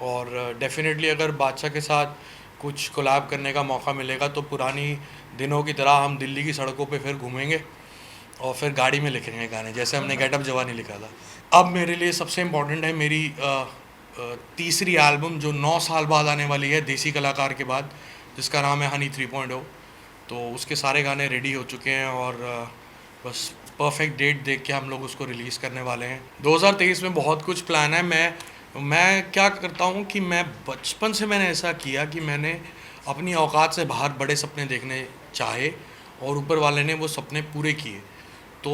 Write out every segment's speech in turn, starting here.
और डेफिनेटली अगर बादशाह के साथ कुछ कोलैब करने का मौका मिलेगा तो पुरानी दिनों की तरह हम दिल्ली की सड़कों पे फिर घूमेंगे और फिर गाड़ी में लिखेंगे गाने, जैसे हमने गेट अप जवानी लिखा था। अब मेरे लिए सबसे इम्पोर्टेंट है मेरी तीसरी एल्बम जो 9 साल बाद आने वाली है देसी कलाकार के बाद, जिसका नाम है हनी 3.0। तो उसके सारे गाने रेडी हो चुके हैं और बस परफेक्ट डेट देख के हम लोग उसको रिलीज़ करने वाले हैं। 2023 में बहुत कुछ प्लान है। मैं क्या करता हूँ कि मैं बचपन से मैंने ऐसा किया कि मैंने अपनी औकात से बाहर बड़े सपने देखने चाहे और ऊपर वाले ने वो सपने पूरे किए। तो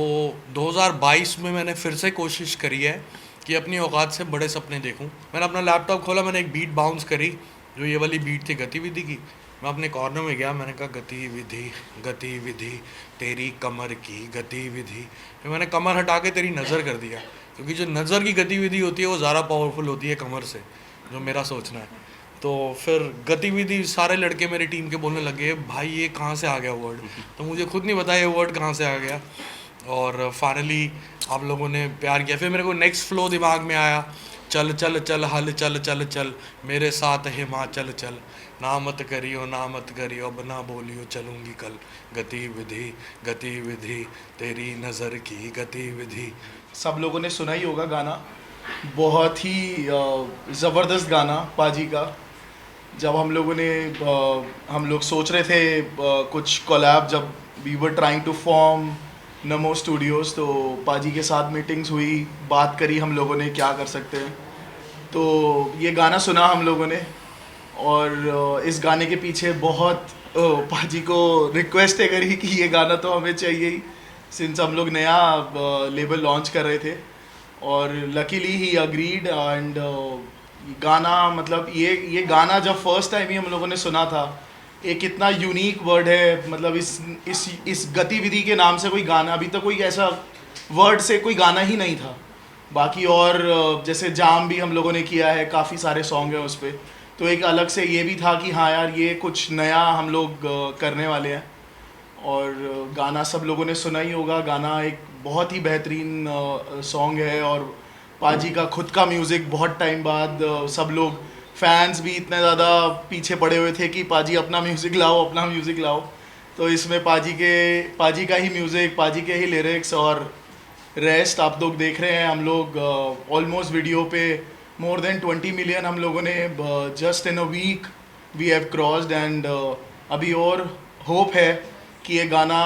2022 में मैंने फिर से कोशिश करी है कि अपनी औकात से बड़े सपने देखूं। मैंने अपना लैपटॉप खोला, मैंने एक बीट बाउंस करी जो ये वाली बीट थी गतिविधि की। मैं अपने कॉर्नर में गया, मैंने कहा गतिविधि गतिविधि तेरी कमर की गतिविधि। फिर मैंने कमर हटा के तेरी नज़र कर दिया, क्योंकि जो नज़र की गतिविधि होती है वो ज़्यादा पावरफुल होती है कमर से, जो मेरा सोचना है। तो फिर गतिविधि सारे लड़के मेरी टीम के बोलने लगे भाई ये कहाँ से आ गया वर्ड, तो मुझे खुद नहीं पता ये वर्ड कहाँ से आ गया। और फाइनली आप लोगों ने प्यार किया। फिर मेरे को नेक्स्ट फ्लो दिमाग में आया, चल चल चल हल चल चल चल मेरे साथ हिमाचल चल, ना मत करियो अब ना बोलियो चलूँगी कल, गतिविधि गतिविधि तेरी नज़र की गतिविधि। सब लोगों ने सुना ही होगा गाना, बहुत ही ज़बरदस्त गाना पाजी का। जब हम लोग सोच रहे थे कुछ कोलैब, जब we were trying to form Namo studios, तो पाजी के साथ मीटिंग्स हुई, बात करी हम लोगों ने क्या कर सकते हैं। तो ये गाना सुना हम लोगों ने, और इस गाने के पीछे बहुत पाजी को रिक्वेस्ट है करी कि ये गाना तो हमें चाहिए ही, सिंस हम लोग नया लेबल लॉन्च कर रहे थे। और लकीली ही अग्रीड, एंड गाना मतलब ये गाना जब फर्स्ट टाइम ही हम लोगों ने सुना था, एक इतना यूनिक वर्ड है, मतलब इस गतिविधि के नाम से कोई गाना, अभी तक कोई ऐसा वर्ड से कोई गाना ही नहीं था। बाकी और जैसे जाम भी हम लोगों ने किया है, काफ़ी सारे सॉन्ग हैं उस पर, तो एक अलग से ये भी था कि हाँ यार ये कुछ नया हम लोग करने वाले हैं। और गाना सब लोगों ने सुना ही होगा, गाना एक बहुत ही बेहतरीन सॉन्ग है। और पाजी का खुद का म्यूज़िक बहुत टाइम बाद, सब लोग फैंस भी इतने ज़्यादा पीछे पड़े हुए थे कि पाजी अपना म्यूज़िक लाओ, अपना म्यूज़िक लाओ। तो इसमें पाजी का ही म्यूज़िक, पाजी के ही लिरिक्स, और रेस्ट आप लोग देख रहे हैं। हम लोग ऑलमोस्ट वीडियो पे मोर देन 20 मिलियन हम लोगों ने just in a week we have crossed. And अभी और होप है कि ये गाना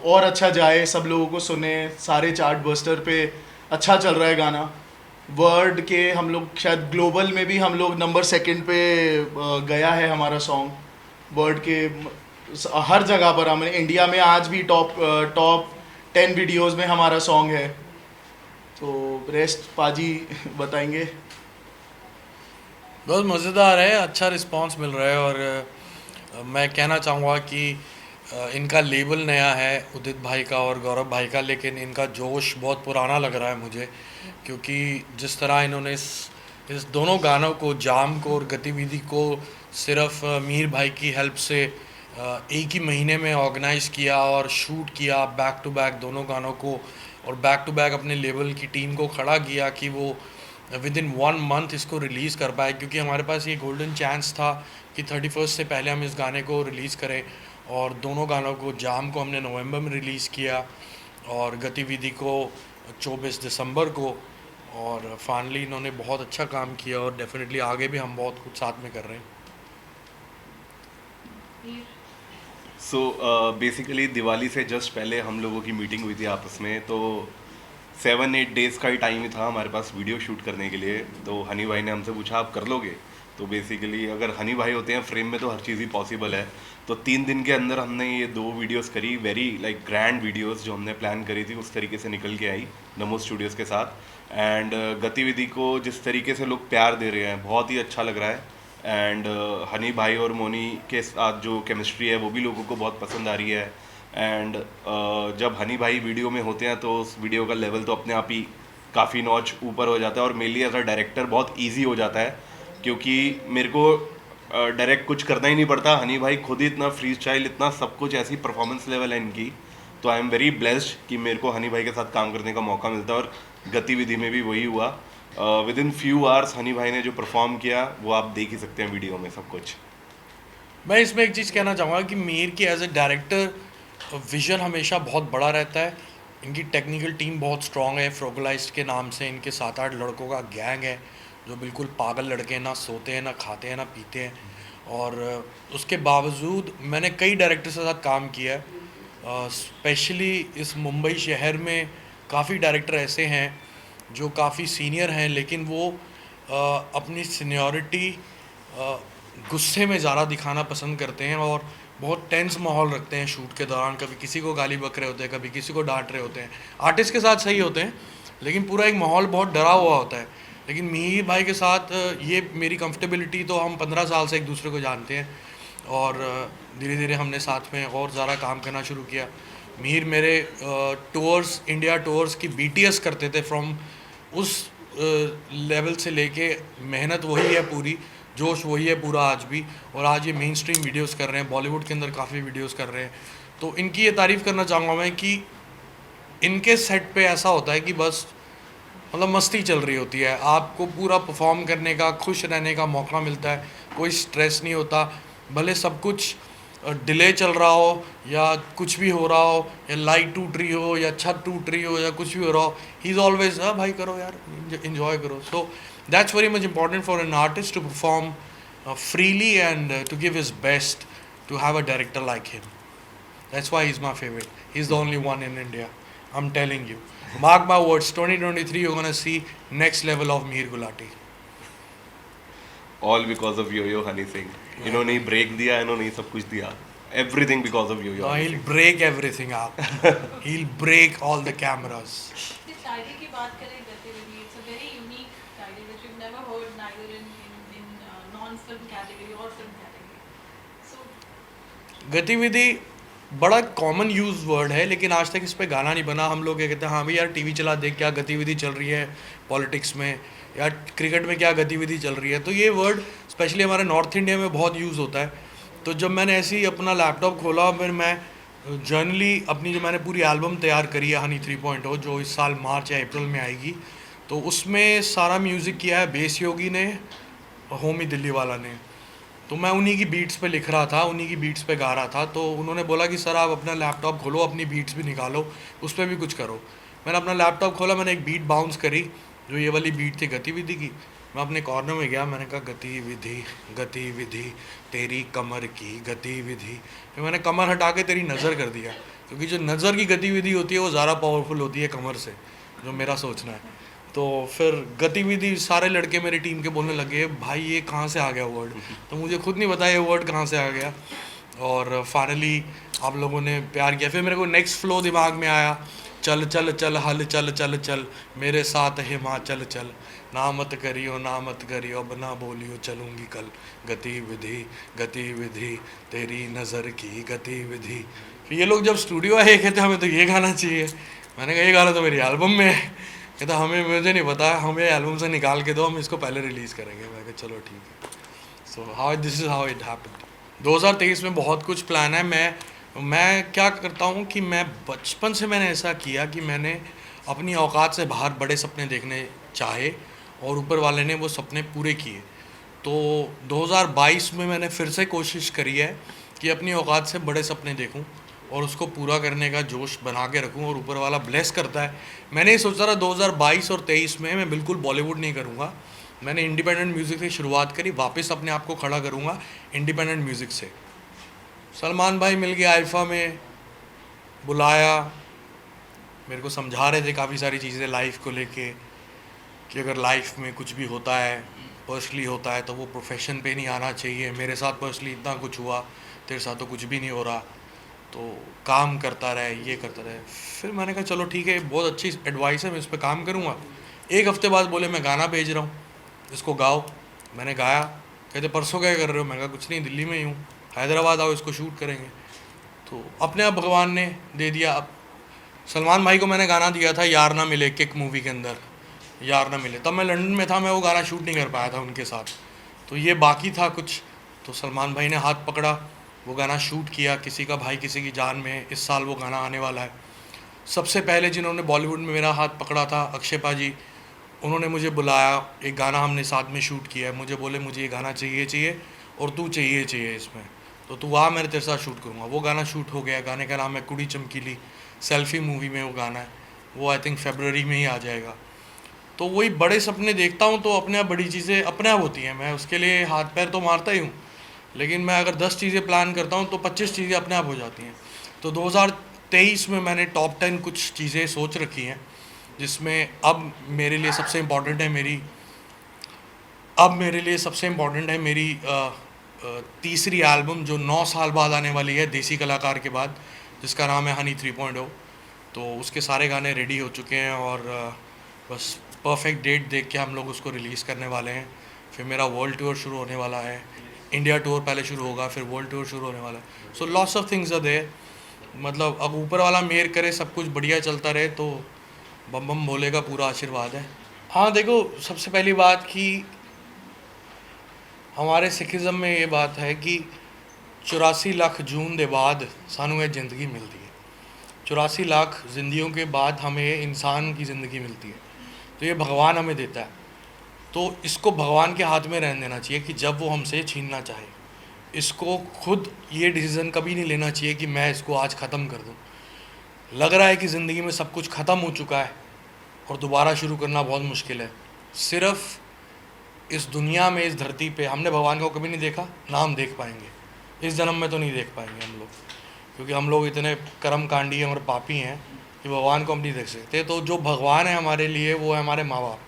और अच्छा जाए, सब लोगों को सुने, सारे चार्ट बस्टर पे अच्छा चल रहा है गाना। वर्ल्ड के हम लोग शायद ग्लोबल में भी हम लोग नंबर सेकंड पे गया है हमारा सॉन्ग, वर्ल्ड के हर जगह पर। हमने इंडिया में आज भी टॉप 10 वीडियोस में हमारा सॉन्ग है। तो रेस्ट पाजी बताएंगे। बहुत मज़ेदार है, अच्छा रिस्पांस मिल रहा है। और मैं कहना चाहूँगा कि इनका लेबल नया है उदित भाई का और गौरव भाई का, लेकिन इनका जोश बहुत पुराना लग रहा है मुझे, क्योंकि जिस तरह इन्होंने इस दोनों गानों को, जाम को और गतिविधि को, सिर्फ मीर भाई की हेल्प से एक ही महीने में ऑर्गेनाइज़ किया और शूट किया बैक टू बैक दोनों गानों को, और बैक टू बैक अपने लेबल की टीम को खड़ा किया कि वो विद इन 1 मंथ इसको रिलीज़ कर पाए, क्योंकि हमारे पास ये गोल्डन चांस था कि 31st से पहले हम इस गाने को रिलीज़ करें। और दोनों गानों को, जाम को हमने नवंबर में रिलीज़ किया और गतिविधि को 24 दिसंबर को। और फाइनली इन्होंने बहुत अच्छा काम किया और डेफिनेटली आगे भी हम बहुत कुछ साथ में कर रहे हैं। सो बेसिकली दिवाली से जस्ट पहले हम लोगों की मीटिंग हुई थी आपस में, तो 7-8 डेज़ का ही टाइम ही था हमारे पास वीडियो शूट करने के लिए। तो हनी भाई ने हमसे पूछा आप कर लोगे? तो बेसिकली अगर हनी भाई होते हैं फ्रेम में तो हर चीज़ ही पॉसिबल है। तो 3 दिन के अंदर हमने ये 2 वीडियोस करी, वेरी लाइक ग्रैंड वीडियोस जो हमने प्लान करी थी उस तरीके से निकल के आई नमो स्टूडियोज़ के साथ। एंड गतिविधि को जिस तरीके से लोग प्यार दे रहे हैं बहुत ही अच्छा लग रहा है। एंड हनी भाई और मोनी के साथ जो केमिस्ट्री है वो भी लोगों को बहुत पसंद आ रही है। एंड जब हनी भाई वीडियो में होते हैं तो उस वीडियो का लेवल तो अपने आप ही काफ़ी नॉच ऊपर हो जाता है, और मेरे लिए एज अ डायरेक्टर बहुत ईजी हो जाता है, क्योंकि मेरे को डायरेक्ट कुछ करना ही नहीं पड़ता। हनी भाई खुद ही इतना फ्री स्टाइल, इतना सब कुछ, ऐसी परफॉर्मेंस लेवल है इनकी। तो आई एम वेरी ब्लेस्ड कि मेरे को हनी भाई के साथ काम करने का मौका मिलता है, और गतिविधि में भी वही हुआ। With in few hours Honey भाई ने जो परफॉर्म किया वो आप देख ही सकते हैं वीडियो में सब कुछ। मैं इसमें एक चीज़ कहना चाहूँगा कि मीर की एज ए डायरेक्टर विजन हमेशा बहुत बड़ा रहता है। इनकी टेक्निकल टीम बहुत स्ट्रॉन्ग है। फ्रोगलाइज्ड के नाम से इनके 7-8 लड़कों का गैंग है जो बिल्कुल पागल लड़के हैं, ना सोते हैं, ना खाते हैं, ना पीते हैं। और उसके बावजूद मैंने कई डायरेक्टर के साथ काम किया है। स्पेशली इस मुंबई शहर में काफ़ी डायरेक्टर ऐसे हैं जो काफ़ी सीनियर हैं, लेकिन वो अपनी सीनियरिटी गुस्से में ज़्यादा दिखाना पसंद करते हैं और बहुत टेंस माहौल रखते हैं शूट के दौरान। कभी किसी को गाली बक रहे होते हैं, कभी किसी को डांट रहे होते हैं। आर्टिस्ट के साथ सही होते हैं, लेकिन पूरा एक माहौल बहुत डरा हुआ होता है। लेकिन मीर भाई के साथ ये मेरी कंफर्टेबिलिटी, तो हम 15 साल से एक दूसरे को जानते हैं और धीरे धीरे हमने साथ में और ज़्यादा काम करना शुरू किया। मीर मेरे टूर्स, इंडिया टूर्स की BTS करते थे फ्रॉम उस लेवल से लेके। मेहनत वही है पूरी, जोश वही है पूरा आज भी। और आज ये मेन स्ट्रीम वीडियोस कर रहे हैं, बॉलीवुड के अंदर काफ़ी वीडियोस कर रहे हैं। तो इनकी ये तारीफ़ करना चाहूँगा मैं कि इनके सेट पे ऐसा होता है कि बस मतलब मस्ती चल रही होती है, आपको पूरा परफॉर्म करने का, खुश रहने का मौका मिलता है, कोई स्ट्रेस नहीं होता। भले सब कुछ डिले चल रहा हो या कुछ भी हो रहा हो, या लाइट टूट रही हो या छत टूट रही हो या कुछ भी हो रहा हो, ही इज़ ऑलवेज भाई करो यार, इन्जॉय करो। So that's very much important for an artist to perform freely and to give his best, to have a director like him. That's why he's my favorite. He's the only one in India. I'm telling you. Mark my words, 2023 you're going to see next level of Mir Gulati. All because of Yo-Yo Honey Singh. इन्होंने ही break दिया, इन्होंने ही सब कुछ दिया। Everything because of Yo-Yo No, Honey he'll Singh. break everything up. He'll break all the cameras. इस शायरी की बात करें गतिविधि, it's a very unique Shayari which we've never heard neither in non-film category or film category. So गतिविधि बड़ा common use word है, लेकिन आज तक इस पे गाना नहीं बना। हम लोग ये कहते हैं हाँ भाई यार टीवी चला देख क्या गतिविधि चल रही है पॉलिटिक्स में, या क्रिकेट में क्या गतिविधि चल रही है। तो ये वर्ड स्पेशली हमारे नॉर्थ इंडिया में बहुत यूज़ होता है। तो जब मैंने ऐसे ही अपना लैपटॉप खोला, फिर मैं जर्नली अपनी जो मैंने पूरी एल्बम तैयार करी है हनी 3.0, जो इस साल मार्च या अप्रैल में आएगी, तो उसमें सारा म्यूज़िक किया है बेस योगी ने, होमी दिल्ली वाला ने। तो मैं उन्हीं की बीट्स पे लिख रहा था, उन्हीं की बीट्स पे गा रहा था। तो उन्होंने बोला कि सर आप अपना लैपटॉप खोलो, अपनी बीट्स भी निकालो, उस पर भी कुछ करो। मैंने अपना लैपटॉप खोला, मैंने एक बीट बाउंस करी जो ये वाली बीट थी गतिविधि की। मैं अपने कॉर्नर में गया, मैंने कहा गतिविधि गतिविधि तेरी कमर की गतिविधि। फिर मैंने कमर हटा के तेरी नज़र कर दिया, क्योंकि जो नज़र की गतिविधि होती है वो ज़्यादा पावरफुल होती है कमर से, जो मेरा सोचना है। तो फिर गतिविधि सारे लड़के मेरी टीम के बोलने लगे भाई ये कहाँ से आ गया वर्ड। तो मुझे खुद नहीं पता ये वर्ड कहाँ से आ गया, और फाइनली आप लोगों ने प्यार किया। फिर मेरे को नेक्स्ट फ्लो दिमाग में आया, चल चल चल हल चल चल चल मेरे साथ हिमाचल चल, ना मत करियो अब ना बोलियो चलूँगी कल, गतिविधि गतिविधि तेरी नज़र की गतिविधि। फिर ये लोग जब स्टूडियो आए कहते हमें तो ये गाना चाहिए। मैंने कहा ये गाना तो मेरी एल्बम में है। कहता हमें, मुझे नहीं पता, हमें एल्बम से निकाल के दो, हम इसको पहले रिलीज़ करेंगे। मैं कहा चलो ठीक है। So how this is how it happened. 2023 में बहुत कुछ प्लान है। मैं क्या करता हूँ कि मैं बचपन से मैंने ऐसा किया कि मैंने अपनी औकात से बाहर बड़े सपने देखने चाहे और ऊपर वाले ने वो सपने पूरे किए। तो 2022 में मैंने फिर से कोशिश करी है कि अपनी औकात से बड़े सपने देखूं और उसको पूरा करने का जोश बना के रखूं, और ऊपर वाला ब्लेस करता है। मैंने ये सोचा था 2022 और 23 में मैं बिल्कुल बॉलीवुड नहीं करूँगा। मैंने इंडिपेंडेंट म्यूज़िक से शुरुआत करी, वापस अपने आप को खड़ा करूँगा इंडिपेंडेंट म्यूज़िक से। सलमान भाई मिल गया, आइफा में बुलाया, मेरे को समझा रहे थे काफ़ी सारी चीज़ें लाइफ को लेके, कि अगर लाइफ में कुछ भी होता है, पर्सनली होता है, तो वो प्रोफेशन पे नहीं आना चाहिए। मेरे साथ पर्सनली इतना कुछ हुआ, तेरे साथ तो कुछ भी नहीं हो रहा, तो काम करता रहे, ये करता रहे। फिर मैंने कहा चलो ठीक है, बहुत अच्छी एडवाइस है, मैं इस पर काम करूँगा। एक हफ्ते बाद बोले मैं गाना भेज रहा हूँ, इसको गाओ। मैंने गाया। कहते परसों क्या कर रहे हो? मैं कहा कुछ नहीं, दिल्ली में ही हूँ, हैदराबाद आओ, इसको शूट करेंगे। तो अपने आप भगवान ने दे दिया। अब सलमान भाई को मैंने गाना दिया था यार ना मिले, किक मूवी के अंदर यार ना मिले, तब मैं लंदन में था, मैं वो गाना शूट नहीं कर पाया था उनके साथ, तो ये बाकी था कुछ। तो सलमान भाई ने हाथ पकड़ा, वो गाना शूट किया, किसी का भाई किसी की जान में। इस साल वो गाना आने वाला है। सबसे पहले जिन्होंने बॉलीवुड में मेरा हाथ पकड़ा था अक्षय पाजी, उन्होंने मुझे बुलाया, एक गाना हमने साथ में शूट किया है, मुझे बोले मुझे ये गाना चाहिए और तू चाहिए इसमें, तो तू आ, मैं तेरे साथ शूट करूँगा। वो गाना शूट हो गया। गाने का नाम है कुड़ी चमकीली, सेल्फी मूवी में वो गाना है। वो आई थिंक फरवरी में ही आ जाएगा। तो वही बड़े सपने देखता हूँ तो अपने आप बड़ी चीज़ें अपने आप होती हैं। मैं उसके लिए हाथ पैर तो मारता ही हूँ, लेकिन मैं अगर 10 चीज़ें प्लान करता हूँ तो 25 चीज़ें अपने आप हो जाती हैं। तो 2023 में मैंने टॉप 10 कुछ चीज़ें सोच रखी हैं, जिसमें अब मेरे लिए सबसे इम्पॉर्टेंट है मेरी तीसरी एल्बम, जो 9 साल बाद आने वाली है देसी कलाकार के बाद, जिसका नाम है हनी 3.0। तो उसके सारे गाने रेडी हो चुके हैं और बस परफेक्ट डेट देख के हम लोग उसको रिलीज़ करने वाले हैं। फिर मेरा वर्ल्ड टूर शुरू होने वाला है। इंडिया टूर पहले शुरू होगा, फिर वर्ल्ड टूर शुरू होने वाला है। So lots of things are there. मतलब अब ऊपर वाला मेहर करे, सब कुछ बढ़िया चलता रहे, तो बम बम भोले का पूरा आशीर्वाद है। हाँ देखो, सबसे पहली बात कि हमारे सिखिज़म में ये बात है कि 84 लाख जून के बाद सानू ये ज़िंदगी मिलती है। 84 लाख जिंदगियों के बाद हमें इंसान की ज़िंदगी मिलती है, तो ये भगवान हमें देता है। तो इसको भगवान के हाथ में रहने देना चाहिए कि जब वो हमसे छीनना चाहे। इसको खुद ये डिसीज़न कभी नहीं लेना चाहिए कि मैं इसको आज ख़त्म कर दूँ। लग रहा है कि ज़िंदगी में सब कुछ ख़त्म हो चुका है और दोबारा शुरू करना बहुत मुश्किल है। सिर्फ़ इस दुनिया में, इस धरती पे हमने भगवान को कभी नहीं देखा, ना हम देख पाएंगे। इस जन्म में तो नहीं देख पाएंगे हम लोग, क्योंकि हम लोग इतने कर्मकांडी और पापी हैं कि भगवान को हम नहीं देख सकते। तो जो भगवान है हमारे लिए, वो है हमारे माँ बाप।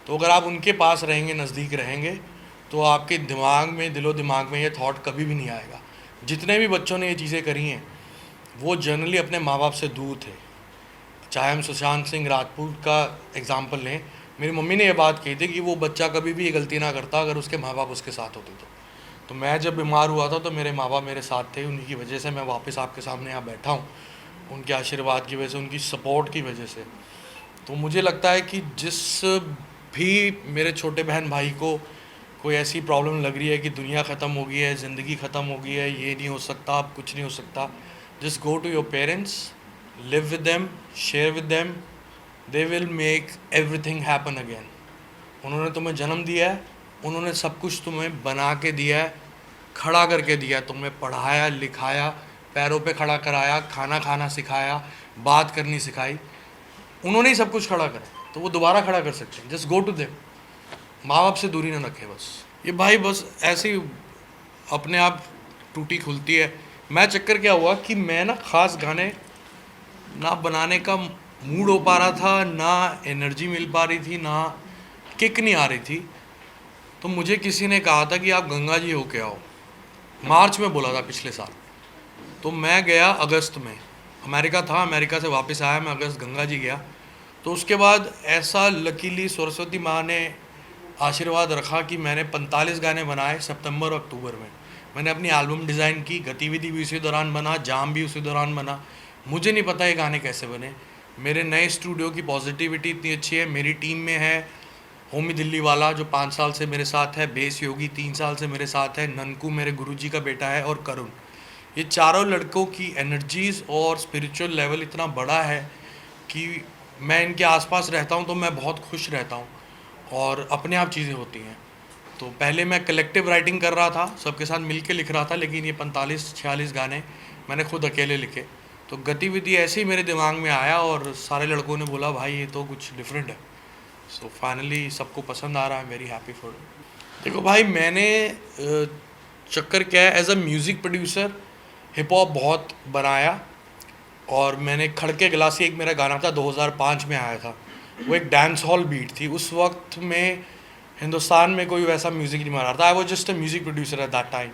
तो अगर आप उनके पास रहेंगे, नज़दीक रहेंगे, तो आपके दिमाग में, दिलो दिमाग में ये थॉट कभी भी नहीं आएगा। जितने भी बच्चों ने ये चीज़ें करी हैं, वो जनरली अपने माँ बाप से दूर थे। चाहे हम सुशांत सिंह राजपूत का एग्ज़ाम्पल लें, मेरी मम्मी ने ये बात कही थी कि वो बच्चा कभी भी ये गलती ना करता अगर उसके माँ बाप उसके साथ होते तो मैं जब बीमार हुआ था तो मेरे माँ बाप मेरे साथ थे। उन्हीं की वजह से मैं वापस आपके सामने यहाँ बैठा हूँ, उनके आशीर्वाद की वजह से, उनकी सपोर्ट की वजह से। तो मुझे लगता है कि जिस भी मेरे छोटे बहन भाई को कोई ऐसी प्रॉब्लम लग रही है कि दुनिया ख़त्म हो गई है, ज़िंदगी ख़त्म हो गई है, ये नहीं हो सकता, अब कुछ नहीं हो सकता, just go to your parents, live with them, share with them, they will make everything happen again. उन्होंने तुम्हें जन्म दिया है, उन्होंने सब कुछ तुम्हें बना के दिया है, खड़ा करके दिया, तुम्हें पढ़ाया लिखाया, पैरों पे खड़ा कराया, खाना खाना सिखाया, बात करनी सिखाई, उन्होंने ही सब कुछ खड़ा करा। तो वो दोबारा खड़ा कर सकते हैं। जस्ट गो टू देम, माँ बाप से दूरी ना रखें बस। ये भाई बस ऐसे ही अपने आप टूटी खुलती है। मैं चक्कर क्या हुआ कि मैं ना ख़ास गाने ना बनाने का मूड हो पा रहा था, ना एनर्जी मिल पा रही थी, ना किक नहीं आ रही थी। तो मुझे किसी ने कहा था कि आप गंगा जी होके आओ, मार्च में बोला था पिछले साल। तो मैं गया अगस्त में, अमेरिका था, अमेरिका से वापस आया मैं, अगस्त गंगा जी गया। तो उसके बाद ऐसा लकीली सरस्वती माँ ने आशीर्वाद रखा कि मैंने 45 गाने बनाए सितंबर और अक्टूबर में। मैंने अपनी एल्बम डिज़ाइन की, गतिविधि भी उसी दौरान बना, जाम भी उसी दौरान बना। मुझे नहीं पता ये गाने कैसे बने। मेरे नए स्टूडियो की पॉजिटिविटी इतनी अच्छी है। मेरी टीम में है होमी दिल्ली वाला जो 5 साल से मेरे साथ है, बेस योगी 3 साल से मेरे साथ है, ननकू मेरे गुरुजी का बेटा है, और करुण। ये चारों लड़कों की एनर्जीज़ और स्पिरिचुअल लेवल इतना बड़ा है कि मैं इनके आसपास रहता हूँ तो मैं बहुत खुश रहता हूँ और अपने आप चीज़ें होती हैं। तो पहले मैं कलेक्टिव राइटिंग कर रहा था, सबके साथ मिल के लिख रहा था, लेकिन ये 45-46 गाने मैंने खुद अकेले लिखे। तो गतिविधि ऐसे ही मेरे दिमाग में आया और सारे लड़कों ने बोला भाई ये तो कुछ डिफरेंट है। सो फाइनली सबको पसंद आ रहा है, वेरी हैप्पी फॉर इट। देखो भाई, मैंने चक्कर क्या है, as a music producer hip hop बहुत बनाया। और मैंने खड़के गिलासी, एक मेरा गाना था 2005 में आया था, वो एक डांस हॉल बीट थी। उस वक्त में हिंदुस्तान में कोई वैसा म्यूज़िक नहीं बना रहा था। I was just a music producer at that time.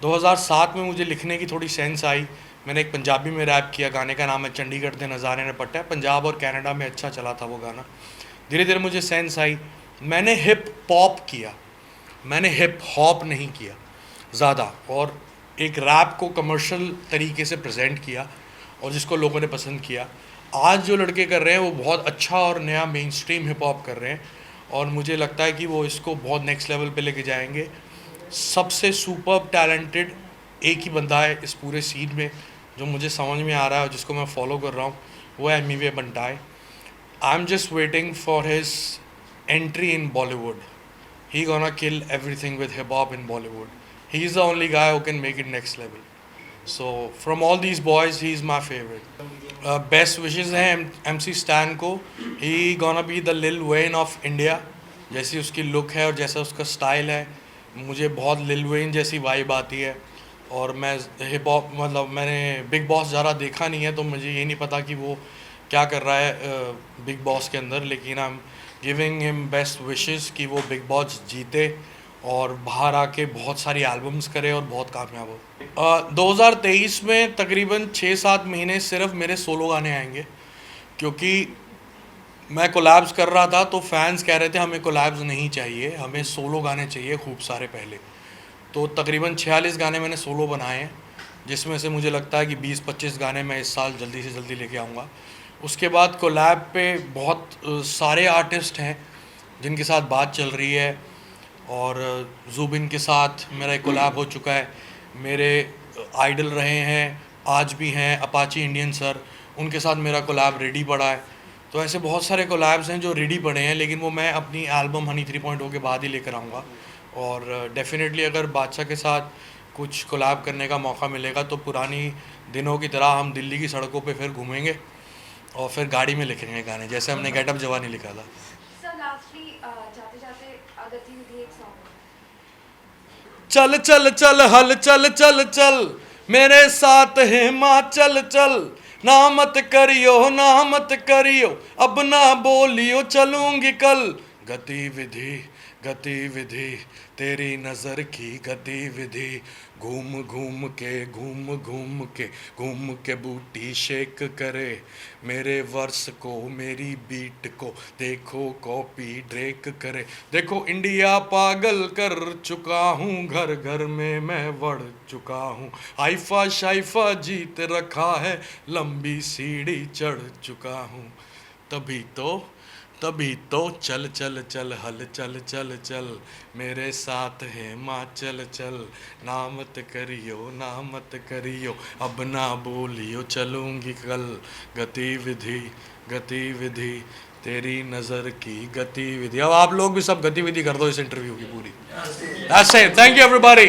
2007 में मुझे लिखने की थोड़ी सेंस आई। मैंने एक पंजाबी में रैप किया, गाने का नाम है चंडीगढ़ के नज़ारे ने पट्टा है। पंजाब और कनाडा में अच्छा चला था वो गाना। धीरे धीरे मुझे सेंस आई, मैंने हिप हॉप किया, मैंने हिप हॉप नहीं किया ज़्यादा, और एक रैप को कमर्शियल तरीके से प्रेजेंट किया और जिसको लोगों ने पसंद किया। आज जो लड़के कर रहे हैं वो बहुत अच्छा और नया मेन स्ट्रीम हिप हॉप कर रहे हैं और मुझे लगता है कि वो इसको बहुत नेक्स्ट लेवल पे लेके जाएंगे। सबसे सुपर टैलेंटेड एक ही बंदा है इस पूरे सीन में जो मुझे समझ में आ रहा है और जिसको मैं फॉलो कर रहा हूँ, वो है Emiway Bantai. I am just waiting for his entry in Bollywood. He gonna kill everything with hip hop in Bollywood. He's the only guy who can make it next level. So from all these boys, he's my favorite. Best wishes हैं MC Stan को. He gonna be the Lil Wayne of India. जैसी उसकी look है और जैसा उसका style है, मुझे बहुत लिल वेन जैसी वाइब आती है. और मैं हिप हॉप मतलब मैंने बिग बॉस ज़्यादा देखा नहीं है, तो मुझे ये नहीं पता कि वो क्या कर रहा है बिग बॉस के अंदर. लेकिन I am giving him best wishes कि वो बिग बॉस जीते और बाहर आके बहुत सारी एल्बम्स करे और बहुत कामयाब हो. 2023 में तकरीबन 6-7 महीने सिर्फ मेरे सोलो गाने आएंगे, क्योंकि मैं कोलैब्स कर रहा था तो फैंस कह रहे थे हमें कोलैब्स नहीं चाहिए, हमें सोलो गाने चाहिए खूब सारे पहले. तो तकरीबन 46 गाने मैंने सोलो बनाए हैं, जिसमें से मुझे लगता है कि 20-25 गाने मैं इस साल जल्दी से जल्दी लेके आऊँगा. उसके बाद कोलैब पे बहुत सारे आर्टिस्ट हैं जिनके साथ बात चल रही है, और जुबिन के साथ मेरा एक कोलैब हो चुका है. मेरे आइडल रहे हैं, आज भी हैं, अपाची इंडियन सर, उनके साथ मेरा कोलैब रेडी पड़ा है. तो ऐसे बहुत सारे कोलैब्स हैं जो रेडी पड़े हैं, लेकिन वो मैं अपनी एल्बम हनी 3.0 के बाद ही लेकर आऊँगा. और डेफिनेटली अगर बादशाह के साथ कुछ कोलैब करने का मौका मिलेगा तो पुरानी दिनों की तरह हम दिल्ली की सड़कों पे फिर घूमेंगे और फिर गाड़ी में लिखेंगे गाने, जैसे हमने गेटअप जवानी लिखा था. सर लास्टली जाते जाते गतिविधि एक सॉन्ग. चल चल चल हल चल चल चल मेरे साथ हिमाचल चल, ना मत करियो अब ना बोलियो चलूंगी कल. गतिविधि गतिविधि तेरी नज़र की गतिविधि, घूम घूम के बूटी शेक करे. मेरे वर्स को मेरी बीट को देखो कॉपी ड्रेक करे. देखो इंडिया पागल कर चुका हूँ, घर घर में मैं बढ़ चुका हूँ. आइफा शाइफा जीत रखा है, लंबी सीढ़ी चढ़ चुका हूँ. तभी तो चल चल चल हल चल चल चल मेरे साथ हिमाचल चल, ना मत करियो अब ना बोलियो चलूंगी कल. गतिविधि गतिविधि तेरी नज़र की गतिविधि. अब आप लोग भी सब गतिविधि कर दो इस इंटरव्यू की पूरी. That's it. Thank you everybody.